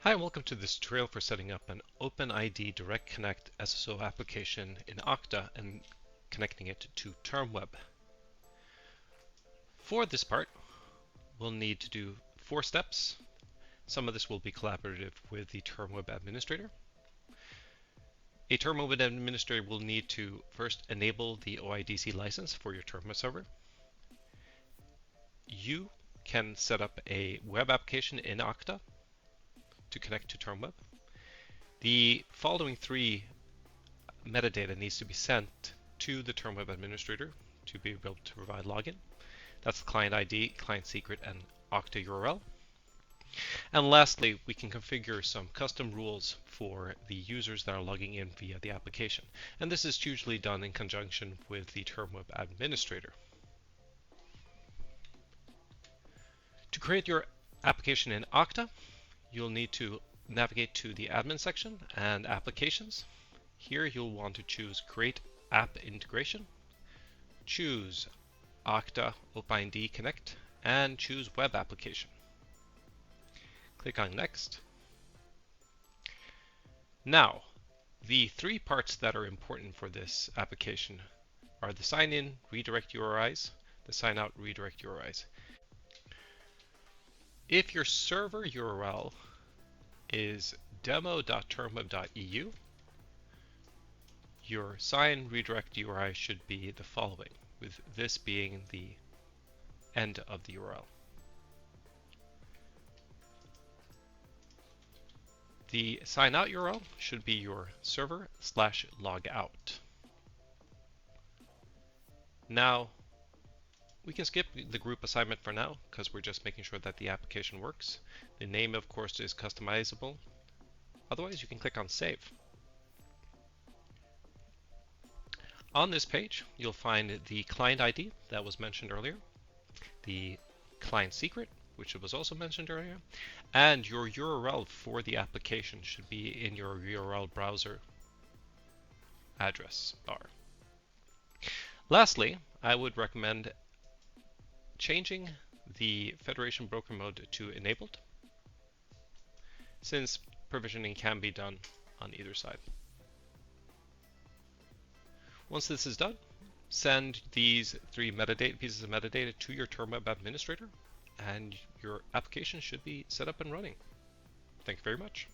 Hi, and welcome to this tutorial for setting up an OpenID Direct Connect SSO application in Okta and connecting it to TermWeb. For this part, we'll need to do 4 steps. Some of this will be collaborative with the TermWeb administrator. A TermWeb administrator will need to first enable the OIDC license for your TermWeb server. You can set up a web application in Okta to connect to TermWeb. The following 3 metadata needs to be sent to the TermWeb administrator to be able to provide login. That's the client ID, client secret, and Okta URL. And lastly, we can configure some custom rules for the users that are logging in via the application. And this is usually done in conjunction with the TermWeb administrator. To create your application in Okta, you'll need to navigate to the admin section and applications. Here you'll want to choose Create App Integration, choose Okta OpenID Connect, and choose Web Application. Click on Next. Now, the 3 parts that are important for this application are the sign in redirect URIs, the sign out redirect URIs. If your server URL is demo.termweb.eu, your sign redirect URI should be the following, with this being the end of the URL. The sign out URL should be your server/logout. Now, we can skip the group assignment for now because we're just making sure that the application works. The name, of course, is customizable. Otherwise, you can click on Save. On this page, you'll find the client ID that was mentioned earlier, the client secret, which was also mentioned earlier, and your URL for the application should be in your URL browser address bar. Lastly, I would recommend changing the Federation Broker mode to enabled, since provisioning can be done on either side. Once this is done, send these 3 pieces of metadata to your TermWeb administrator, and your application should be set up and running. Thank you very much.